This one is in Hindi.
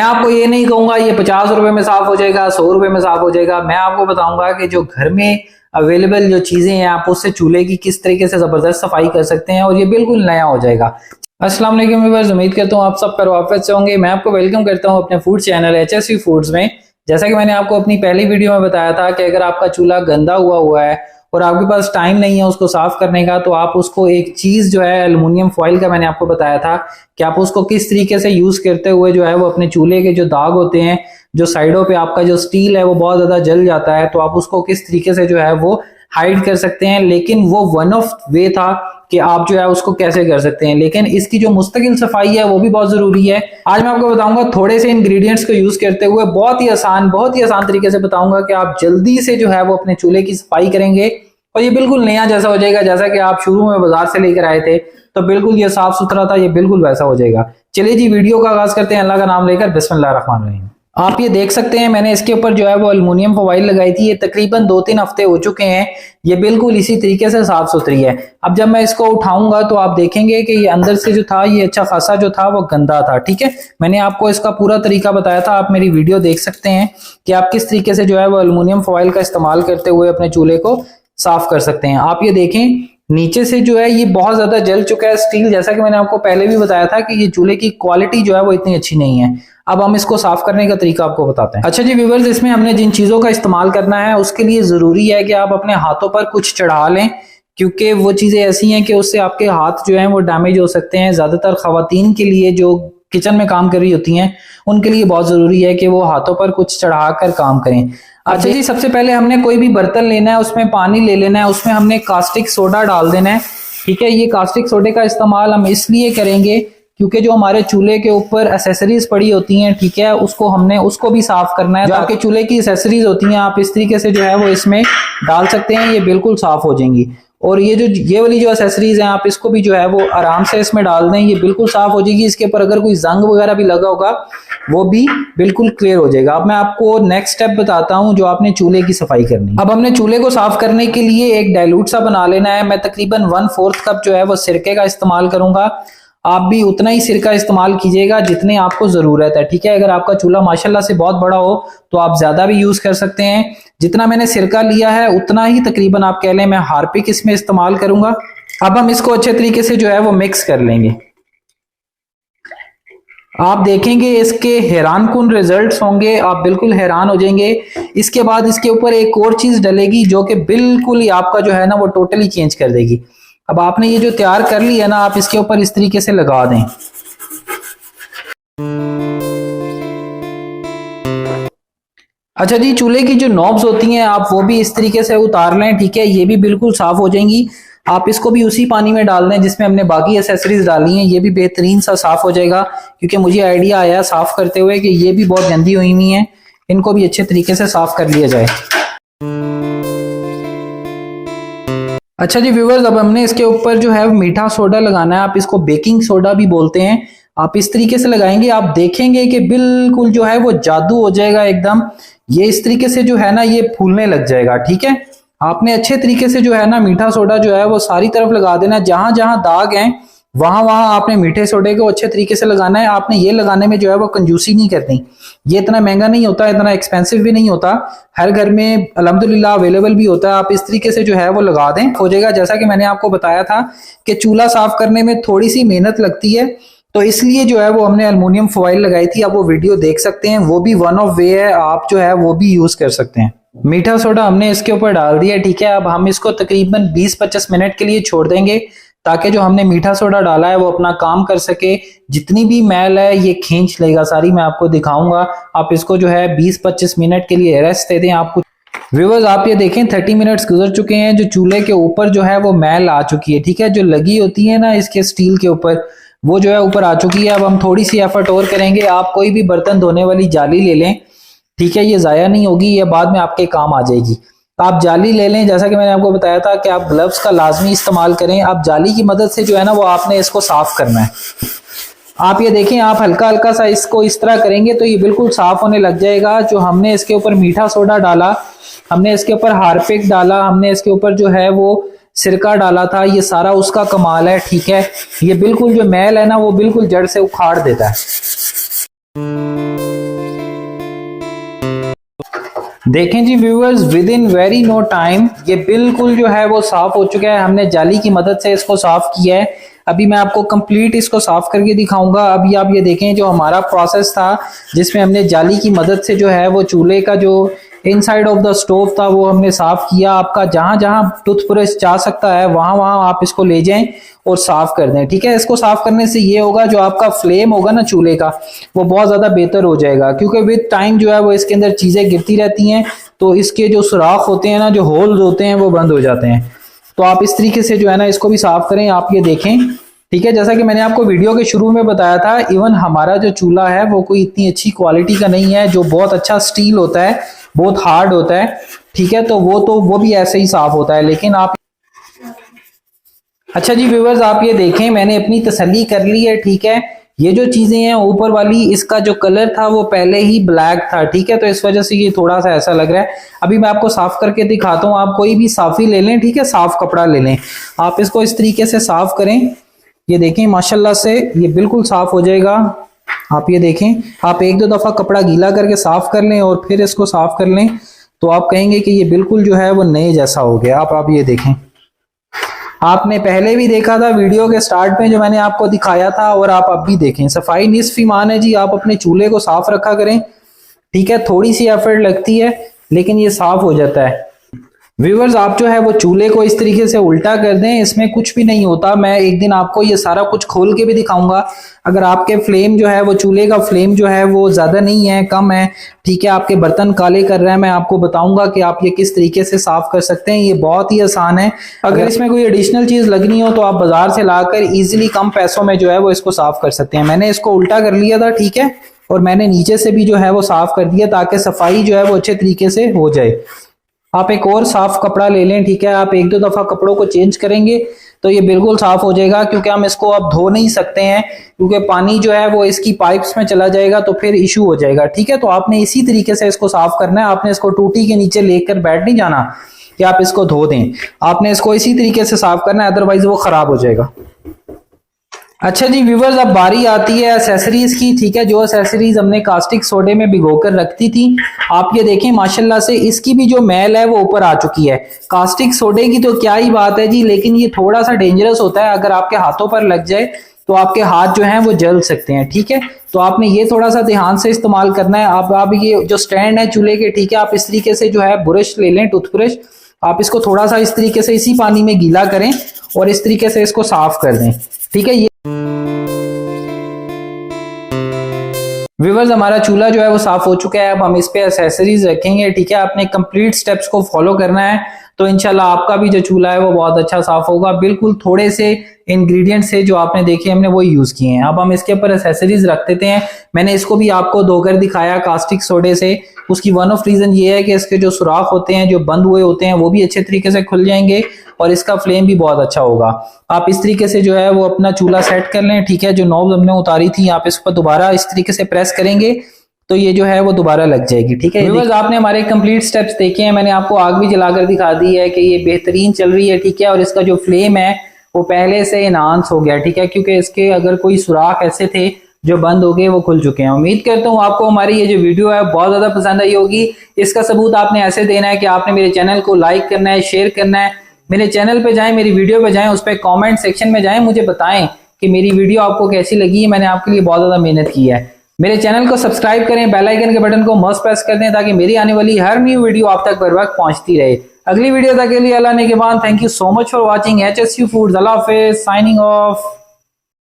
मैं आपको ये नहीं कहूंगा ये 50 रुपए में साफ हो जाएगा, 100 रुपए में साफ हो जाएगा। मैं आपको बताऊंगा कि जो घर में अवेलेबल जो चीजें हैं आप उससे चूल्हे की किस तरीके से जबरदस्त सफाई कर सकते हैं और ये बिल्कुल नया हो जाएगा। अस्सलाम वालेकुम व्यूअर्स, उम्मीद करता हूँ आप सब खैरियत से होंगे। मैं आपको वेलकम करता हूँ अपने फूड चैनल HSV फूड्स में। जैसा कि मैंने आपको अपनी पहली वीडियो में बताया था कि अगर आपका चूल्हा गंदा हुआ है और आपके पास टाइम नहीं है उसको साफ करने का, तो आप उसको एक चीज जो है एल्युमिनियम फॉइल का मैंने आपको बताया था कि आप उसको किस तरीके से यूज करते हुए जो है वो अपने चूल्हे के जो दाग होते हैं, जो साइडों पे आपका जो स्टील है वो बहुत ज्यादा जल जाता है, तो आप उसको किस तरीके से जो है वो हाइड कर सकते हैं। लेकिन वो वन ऑफ वे था कि आप जो है उसको कैसे कर सकते हैं, लेकिन इसकी जो मुस्तकिल सफाई है वो भी बहुत जरूरी है। आज मैं आपको बताऊंगा थोड़े से इंग्रेडिएंट्स को यूज करते हुए बहुत ही आसान तरीके से बताऊंगा कि आप जल्दी से जो है वो अपने चूल्हे की सफाई करेंगे और ये बिल्कुल नया जैसा हो जाएगा। जैसा कि आप शुरू में बाजार से लेकर आए थे तो बिल्कुल ये साफ सुथरा था, ये बिल्कुल वैसा हो जाएगा। चलिए जी वीडियो का आगाज करते हैं अल्लाह का नाम लेकर। बिस्मिल्लाह रहमान रहीम। आप ये देख सकते हैं मैंने इसके ऊपर जो है वो एल्युमिनियम फॉइल लगाई थी। ये तकरीबन 2-3 हफ्ते हो चुके हैं, ये बिल्कुल इसी तरीके से साफ सुथरी है। अब जब मैं इसको उठाऊंगा तो आप देखेंगे कि ये अंदर से जो था ये अच्छा खासा जो था वो गंदा था। ठीक है, मैंने आपको इसका पूरा तरीका बताया था, आप मेरी वीडियो देख सकते हैं कि आप किस तरीके से जो है वो एल्युमिनियम फॉइल का इस्तेमाल करते हुए अपने चूल्हे को साफ कर सकते हैं। आप ये देखें नीचे से जो है ये बहुत ज्यादा जल चुका है स्टील। जैसा कि मैंने आपको पहले भी बताया था कि ये चूल्हे की क्वालिटी जो है वो इतनी अच्छी नहीं है। अब हम इसको साफ करने का तरीका आपको बताते हैं। अच्छा जी व्यूअर्स, इसमें हमने जिन चीजों का इस्तेमाल करना है उसके लिए जरूरी है कि आप अपने हाथों पर कुछ चढ़ा लें, क्योंकि वो चीजें ऐसी हैं कि उससे आपके हाथ जो हैं वो डैमेज हो सकते हैं। ज्यादातर खवातीन के लिए जो किचन में काम कर रही होती हैं उनके लिए बहुत जरूरी है कि वो हाथों पर कुछ चढ़ाकर काम करें। अच्छा जी, सबसे पहले हमने कोई भी बर्तन लेना है, उसमें पानी ले लेना है, उसमें हमने कास्टिक सोडा डाल देना है। ठीक है, ये कास्टिक सोडे का इस्तेमाल हम इसलिए करेंगे क्योंकि जो हमारे चूल्हे के ऊपर एसेसरीज पड़ी होती हैं, ठीक है, उसको भी साफ करना है। जो आपके चूल्हे की एसेसरीज होती हैं आप इस तरीके से जो है वो इसमें डाल सकते हैं, ये बिल्कुल साफ हो जाएंगी। और ये वाली जो एसेसरीज हैं आप इसको भी जो है वो आराम से इसमें डाल दें, ये बिल्कुल साफ हो जाएगी। इसके ऊपर अगर कोई जंग वगैरह भी लगा होगा वो भी बिल्कुल क्लियर हो जाएगा। अब मैं आपको नेक्स्ट स्टेप बताता हूं जो आपने चूल्हे की सफाई करनी है। अब हमने चूल्हे को साफ करने के लिए एक डाइल्यूट सा बना लेना है। मैं तकरीबन 1/4 कप जो है वो सिरके का इस्तेमाल करूंगा। आप भी उतना ही सिरका इस्तेमाल कीजिएगा जितने आपको जरूरत है। ठीक है, अगर आपका चूल्हा माशाल्लाह से बहुत बड़ा हो तो आप ज्यादा भी यूज कर सकते हैं। जितना मैंने सिरका लिया है उतना ही तकरीबन आप कह लें मैं हार्पिक इसमें इस्तेमाल करूंगा। अब हम इसको अच्छे तरीके से जो है वो मिक्स कर लेंगे। आप देखेंगे इसके हैरानकुन रिजल्ट्स होंगे, आप बिल्कुल हैरान हो जाएंगे। इसके बाद इसके ऊपर एक और चीज डलेगी जो कि बिल्कुल ही आपका जो है ना वो टोटली चेंज कर देगी। अब आपने ये जो तैयार कर ली है ना, आप इसके ऊपर इस तरीके से लगा दें। अच्छा जी, चूल्हे की जो नॉब्स होती हैं आप वो भी इस तरीके से उतार लें। ठीक है, ये भी बिल्कुल साफ हो जाएंगी। आप इसको भी उसी पानी में डाल दें जिसमें हमने बाकी एसेसरीज डाली हैं, ये भी बेहतरीन सा साफ हो जाएगा। क्योंकि मुझे आइडिया आया साफ करते हुए कि ये भी बहुत गंदी हुई हुई हैं, इनको भी अच्छे तरीके से साफ कर लिया जाए। अच्छा जी व्यूअर्स, अब हमने इसके ऊपर जो है मीठा सोडा लगाना है। आप इसको बेकिंग सोडा भी बोलते हैं। आप इस तरीके से लगाएंगे, आप देखेंगे कि बिल्कुल जो है वो जादू हो जाएगा एकदम। ये इस तरीके से जो है ना ये फूलने लग जाएगा। ठीक है, आपने अच्छे तरीके से जो है ना मीठा सोडा जो है वो सारी तरफ लगा देना। जहां जहां दाग हैं वहां वहां आपने मीठे सोडे को अच्छे तरीके से लगाना है। आपने ये लगाने में जो है वो कंजूसी नहीं करनी। ये इतना महंगा नहीं होता, इतना एक्सपेंसिव भी नहीं होता, हर घर में अल्हम्दुलिल्लाह अवेलेबल भी होता है। आप इस तरीके से जो है वो लगा दें, हो जाएगा। जैसा कि मैंने आपको बताया था कि चूल्हा साफ करने में थोड़ी सी मेहनत लगती है, तो इसलिए जो है वो हमने एल्युमिनियम फॉइल लगाई थी। आप वो वीडियो देख सकते हैं, वो भी वन ऑफ वे है, आप जो है वो भी यूज कर सकते हैं। मीठा सोडा हमने इसके ऊपर डाल दिया। ठीक है, अब हम इसको तकरीबन 20-25 मिनट के लिए छोड़ देंगे ताकि जो हमने मीठा सोडा डाला है वो अपना काम कर सके। जितनी भी मैल है ये खींच लेगा सारी, मैं आपको दिखाऊंगा। आप इसको जो है 20-25 मिनट के लिए रेस्ट दे दें। आपको व्यूअर्स आप ये देखें 30 मिनट्स गुजर चुके हैं, जो चूल्हे के ऊपर जो है वो मैल आ चुकी है। ठीक है, जो लगी होती है ना इसके स्टील के ऊपर वो जो है ऊपर आ चुकी है। अब हम थोड़ी सी एफर्ट और करेंगे। आप कोई भी बर्तन धोने वाली जाली ले लें। ठीक है, ये जाया नहीं होगी, ये बाद में आपके काम आ जाएगी। आप जाली ले लें। जैसा कि मैंने आपको बताया था कि आप ग्लव्स का लाजमी इस्तेमाल करें। आप जाली की मदद से जो है ना वो आपने इसको साफ करना है। आप ये देखें, आप हल्का हल्का सा इसको इस तरह करेंगे तो ये बिल्कुल साफ होने लग जाएगा। जो हमने इसके ऊपर मीठा सोडा डाला, हमने इसके ऊपर हार्पिक डाला, हमने इसके ऊपर जो है वो सिरका डाला था, ये सारा उसका कमाल है। ठीक है, ये बिल्कुल जो मैल है ना वो बिल्कुल जड़ से उखाड़ देता है। देखें जी viewers, within very no time ये बिल्कुल जो है वो साफ हो चुका है। हमने जाली की मदद से इसको साफ किया है। अभी मैं आपको कंप्लीट इसको साफ करके दिखाऊंगा। अभी आप ये देखें, जो हमारा प्रोसेस था जिसमें हमने जाली की मदद से जो है वो चूल्हे का जो इनसाइड ऑफ द स्टोव था वो हमने साफ किया। आपका जहां जहां टूथब्रश जा सकता है वहां वहां आप इसको ले जाएं और साफ कर दें। ठीक है, इसको साफ करने से ये होगा, जो आपका फ्लेम होगा ना चूल्हे का, वो बहुत ज्यादा बेहतर हो जाएगा, क्योंकि विद टाइम जो है वो इसके अंदर चीजें गिरती रहती हैं, तो इसके जो सुराख होते हैं ना, जो होल्स होते हैं, वो बंद हो जाते हैं। तो आप इस तरीके से जो है ना इसको भी साफ करें। आप ये देखें, ठीक है, जैसा कि मैंने आपको वीडियो के शुरू में बताया था, इवन हमारा जो चूल्हा है वो कोई इतनी अच्छी क्वालिटी का नहीं है, जो बहुत अच्छा स्टील होता है, बहुत हार्ड होता है। ठीक है, तो वो भी ऐसे ही साफ होता है। लेकिन आप, अच्छा जी व्यूअर्स, आप ये देखें, मैंने अपनी तसल्ली कर ली है। ठीक है, ये जो चीजें हैं ऊपर वाली, इसका जो कलर था वो पहले ही ब्लैक था। ठीक है, तो इस वजह से ये थोड़ा सा ऐसा लग रहा है। अभी मैं आपको साफ करके दिखाता हूँ। आप कोई भी साफी ले लें, ठीक है, साफ कपड़ा ले लें, आप इसको इस तरीके से साफ करें। ये देखें माशाल्लाह से ये बिल्कुल साफ हो जाएगा। आप ये देखें, आप एक दो दफा कपड़ा गीला करके साफ कर लें और फिर इसको साफ कर लें, तो आप कहेंगे कि ये बिल्कुल जो है वो नए जैसा हो गया। आप ये देखें, आपने पहले भी देखा था वीडियो के स्टार्ट में जो मैंने आपको दिखाया था, और आप अब भी देखें। सफाई निस्फ ईमान है जी। आप अपने चूल्हे को साफ रखा करें। ठीक है, थोड़ी सी एफर्ट लगती है लेकिन ये साफ हो जाता है। व्यूअर्स, आप जो है वो चूल्हे को इस तरीके से उल्टा कर दें, इसमें कुछ भी नहीं होता। मैं एक दिन आपको ये सारा कुछ खोल के भी दिखाऊंगा। अगर आपके फ्लेम जो है वो चूल्हे का फ्लेम जो है वो ज्यादा नहीं है, कम है, ठीक है, आपके बर्तन काले कर रहे हैं, मैं आपको बताऊंगा कि आप ये किस तरीके से साफ कर सकते हैं। ये बहुत ही आसान है। अगर इसमें कोई एडिशनल चीज लगनी हो तो आप बाजार से लाकर इजिली कम पैसों में जो है वो इसको साफ कर सकते हैं। मैंने इसको उल्टा कर लिया था, ठीक है, और मैंने नीचे से भी जो है वो साफ कर दिया, ताकि सफाई जो है वो अच्छे तरीके से हो जाए। आप एक और साफ कपड़ा ले लें। ठीक है, आप एक दो दफा कपड़ों को चेंज करेंगे तो ये बिल्कुल साफ हो जाएगा, क्योंकि हम इसको अब धो नहीं सकते हैं, क्योंकि पानी जो है वो इसकी पाइप्स में चला जाएगा तो फिर इशू हो जाएगा। ठीक है, तो आपने इसी तरीके से इसको साफ करना है। आपने इसको टूटी के नीचे लेकर बैठ नहीं जाना कि आप इसको धो दें। आपने इसको इसी तरीके से साफ करना है, अदरवाइज वो खराब हो जाएगा। अच्छा जी व्यूवर्स, अब बारी आती है एसेसरीज की। ठीक है, जो एसेसरीज हमने कास्टिक सोडे में भिगोकर रखती थी, आप ये देखें माशाल्लाह से इसकी भी जो मैल है वो ऊपर आ चुकी है। कास्टिक सोडे की तो क्या ही बात है जी, लेकिन ये थोड़ा सा डेंजरस होता है। अगर आपके हाथों पर लग जाए तो आपके हाथ जो हैं वो जल सकते हैं। ठीक है, तो आपने ये थोड़ा सा ध्यान से इस्तेमाल करना है। आप ये जो स्टैंड है चूल्हे के, ठीक है, आप इस तरीके से जो है ब्रश ले लें, टूथब्रश, आप इसको थोड़ा सा इस तरीके से इसी पानी में गीला करें और इस तरीके से इसको साफ कर दें। ठीक है, व्यूअर्स, हमारा चूल्हा जो है वो साफ हो चुका है। अब हम इस पे एक्सेसरीज रखेंगे। ठीक है, आपने कंप्लीट स्टेप्स को फॉलो करना है, तो इंशाल्लाह आपका भी जो चूल्हा है वो बहुत अच्छा साफ होगा। बिल्कुल थोड़े से इंग्रेडिएंट्स से जो आपने देखे हमने वो यूज किए हैं। अब हम इसके ऊपर एक्सेसरीज रख देते हैं। मैंने इसको भी आपको धोकर दिखाया कास्टिक सोडे से। उसकी वन ऑफ रीजन ये है कि इसके जो सुराख होते हैं, जो बंद हुए होते हैं, वो भी अच्छे तरीके से खुल जाएंगे और इसका फ्लेम भी बहुत अच्छा होगा। आप इस तरीके से जो है वो अपना चूल्हा सेट कर लें। ठीक है, जो नॉब हमने उतारी थी, आप इस पर दोबारा इस तरीके से प्रेस करेंगे तो ये जो है वो दोबारा लग जाएगी। ठीक है व्यूअर्स, आपने हमारे कंप्लीट स्टेप्स देखे हैं। मैंने आपको आग भी जलाकर दिखा दी है कि ये बेहतरीन चल रही है। ठीक है, और इसका जो फ्लेम है वो पहले से इनहांस हो गया। ठीक है, क्योंकि इसके अगर कोई सुराख ऐसे थे जो बंद हो गए, वो खुल चुके हैं। उम्मीद करता हूँ आपको हमारी ये जो वीडियो है बहुत ज्यादा पसंद आई होगी। इसका सबूत आपने ऐसे देना है कि आपने मेरे चैनल को लाइक करना है, शेयर करना है। मेरे चैनल पे जाएं, मेरी वीडियो पे जाएं, उस पर कमेंट सेक्शन में जाएं, मुझे बताएं कि मेरी वीडियो आपको कैसी लगी। मैंने आपके लिए बहुत ज्यादा मेहनत की है। मेरे चैनल को सब्सक्राइब करें, बेल आइकन के बटन को मस्ट प्रेस कर दें, ताकि मेरी आने वाली हर न्यू वीडियो आप तक बर वक्त पहुंचती रहे। अगली वीडियो तक के लिए अल्लाह ने के बाद thank you so much for watching HSU foods. अल्लाह हाफिज़, साइनिंग ऑफ।